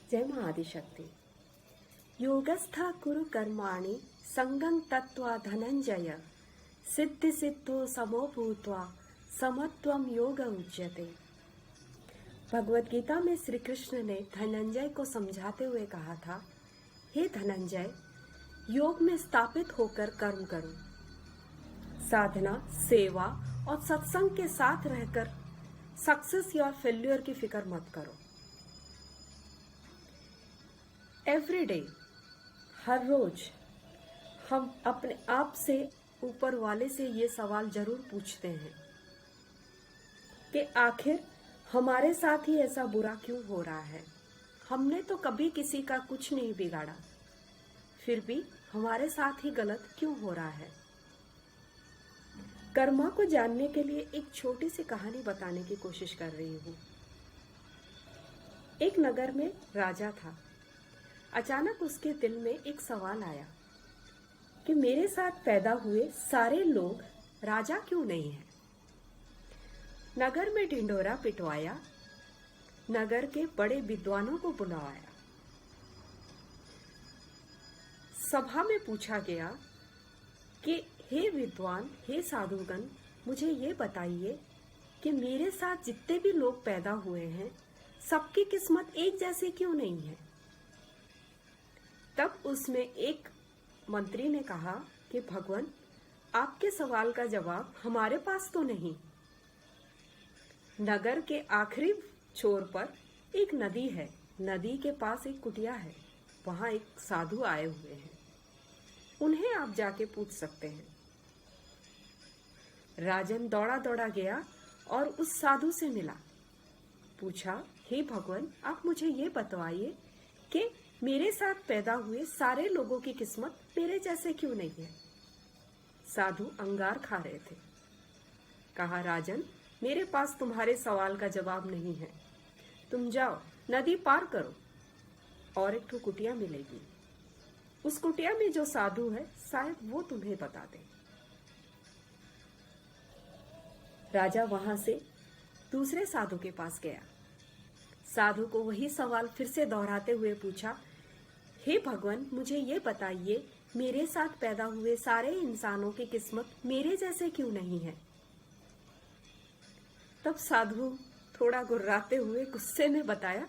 जय मां आदिशक्ति। योगस्था कुरु कर्माणि संगं तत्वा धनंजय सिद्धि सिद्धो समो भूत्वा समत्वम योग उच्यते। भगवत गीता में श्री कृष्ण ने धनंजय को समझाते हुए कहा था, हे धनंजय, योग में स्थापित होकर कर्म करो, साधना, सेवा और सत्संग के साथ रहकर सक्सेस या फेल्यूर की फिक्र मत करो। एवरी डे, हर रोज हम अपने आप से, ऊपर वाले से ये सवाल जरूर पूछते हैं कि आखिर हमारे साथ ही ऐसा बुरा क्यों हो रहा है। हमने तो कभी किसी का कुछ नहीं बिगाड़ा, फिर भी हमारे साथ ही गलत क्यों हो रहा है। कर्मा को जानने के लिए एक छोटी सी कहानी बताने की कोशिश कर रही हूँ। एक नगर में राजा था। अचानक उसके दिल में एक सवाल आया कि मेरे साथ पैदा हुए सारे लोग राजा क्यों नहीं हैं। नगर में ढिंढोरा पिटवाया, नगर के बड़े विद्वानों को बुलाया। सभा में पूछा गया कि हे विद्वान, हे साधुगण, मुझे ये बताइए कि मेरे साथ जितने भी लोग पैदा हुए हैं, सबकी किस्मत एक जैसी क्यों नहीं है। तब उसमें एक मंत्री ने कहा कि भगवान, आपके सवाल का जवाब हमारे पास तो नहीं। नगर के आखिरी छोर पर एक नदी है, नदी के पास एक कुटिया है, वहां एक साधु आए हुए हैं, उन्हें आप जाके पूछ सकते हैं। राजन दौड़ा दौड़ा गया और उस साधु से मिला। पूछा, हे भगवान, आप मुझे ये बतवाइए कि मेरे साथ पैदा हुए सारे लोगों की किस्मत मेरे जैसे क्यों नहीं है। साधु अंगार खा रहे थे। कहा, राजन, मेरे पास तुम्हारे सवाल का जवाब नहीं है। तुम जाओ, नदी पार करो और एक ठो कुटिया मिलेगी। उस कुटिया में जो साधु है, शायद वो तुम्हें बता दे। राजा वहां से दूसरे साधु के पास गया। साधु को वही सवाल फिर से दोहराते हुए पूछा, हे भगवान, मुझे ये बताइए, मेरे साथ पैदा हुए सारे इंसानों की किस्मत मेरे जैसे क्यों नहीं है। तब साधु थोड़ा गुर्राते हुए गुस्से में बताया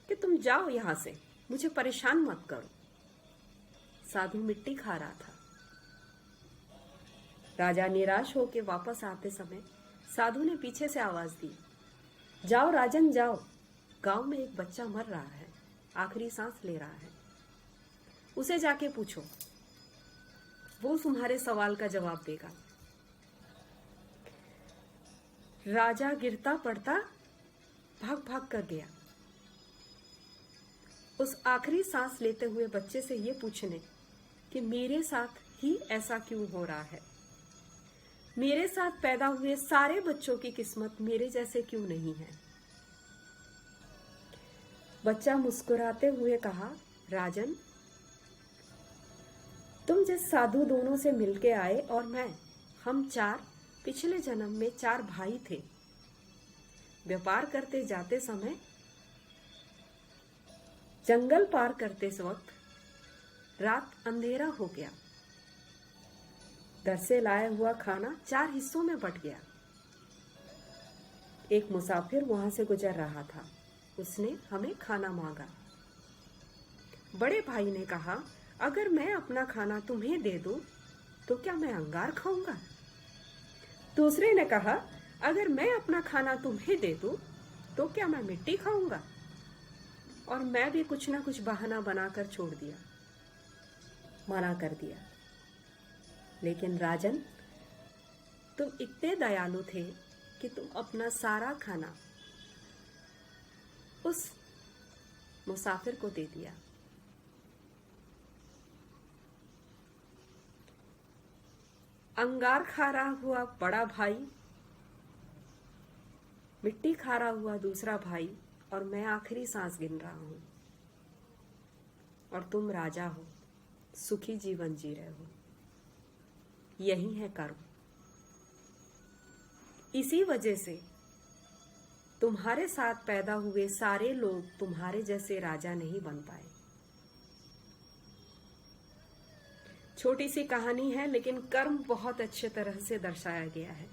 कि तुम जाओ यहां से, मुझे परेशान मत करो। साधु मिट्टी खा रहा था। राजा निराश होकर वापस आते समय साधु ने पीछे से आवाज दी, जाओ राजन, जाओ, गांव में एक बच्चा मर रहा है, आखिरी सांस ले रहा है, उसे जाके पूछो, वो तुम्हारे सवाल का जवाब देगा। राजा गिरता पड़ता भाग भाग कर गया, उस आखिरी सांस लेते हुए बच्चे से ये पूछने कि मेरे साथ ही ऐसा क्यों हो रहा है, मेरे साथ पैदा हुए सारे बच्चों की किस्मत मेरे जैसे क्यों नहीं है। बच्चा मुस्कुराते हुए कहा, राजन, तुम जिस साधु दोनों से मिलके आए और मैं, हम चार पिछले जन्म में चार भाई थे। व्यापार करते जाते समय, जंगल पार करते वक्त रात अंधेरा हो गया। घर से लाया हुआ खाना चार हिस्सों में बंट गया। एक मुसाफिर वहां से गुजर रहा था, उसने हमें खाना मांगा। बड़े भाई ने कहा, अगर मैं अपना खाना तुम्हें दे दूं तो क्या मैं अंगार खाऊंगा। दूसरे ने कहा, अगर मैं अपना खाना तुम्हें दे दूं तो क्या मैं मिट्टी खाऊंगा। और मैं भी कुछ ना कुछ बहाना बनाकर छोड़ दिया, मना कर दिया। लेकिन राजन, तुम इतने दयालु थे कि तुम अपना सारा खाना उस मुसाफिर को दे दिया। अंगार खा रहा हुआ बड़ा भाई, मिट्टी खा रहा हुआ दूसरा भाई, और मैं आखिरी सांस गिन रहा हूं, और तुम राजा हो, सुखी जीवन जी रहे हो। यही है कर्म। इसी वजह से तुम्हारे साथ पैदा हुए सारे लोग तुम्हारे जैसे राजा नहीं बन पाए। छोटी सी कहानी है, लेकिन कर्म बहुत अच्छे तरह से दर्शाया गया है।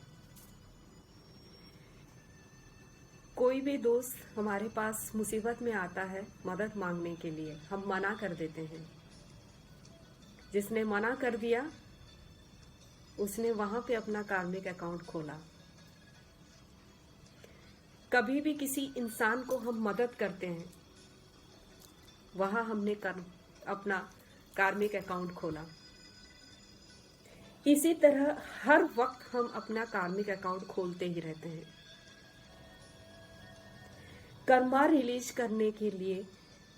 कोई भी दोस्त हमारे पास मुसीबत में आता है मदद मांगने के लिए, हम मना कर देते हैं। जिसने मना कर दिया उसने वहां पे अपना कार्मिक अकाउंट खोला। कभी भी किसी इंसान को हम मदद करते हैं, वहां हमने अपना कार्मिक अकाउंट खोला। इसी तरह हर वक्त हम अपना कार्मिक अकाउंट खोलते ही रहते हैं। कर्मा रिलीज करने के लिए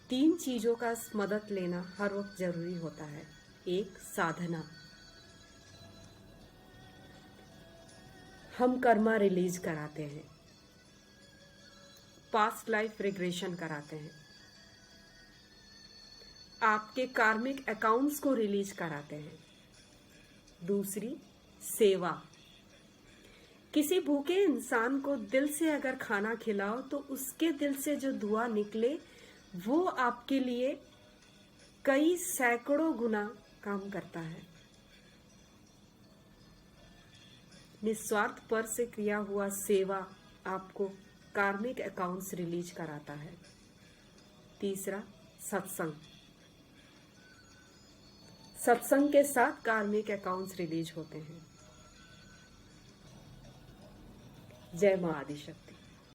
3 चीजों का मदद लेना हर वक्त जरूरी होता है। 1, साधना। हम कर्मा रिलीज कराते हैं, पास्ट लाइफ रिग्रेशन कराते हैं, आपके कार्मिक अकाउंट्स को रिलीज कराते हैं। दूसरी, सेवा। किसी भूखे इंसान को दिल से अगर खाना खिलाओ तो उसके दिल से जो दुआ निकले वो आपके लिए कई सैकड़ों गुना काम करता है। निस्वार्थ पर से किया हुआ सेवा आपको कार्मिक अकाउंट्स रिलीज कराता है। तीसरा, सत्संग। सत्संग के साथ कार्मिक अकाउंट्स रिलीज होते हैं। जय मां आदिशक्ति।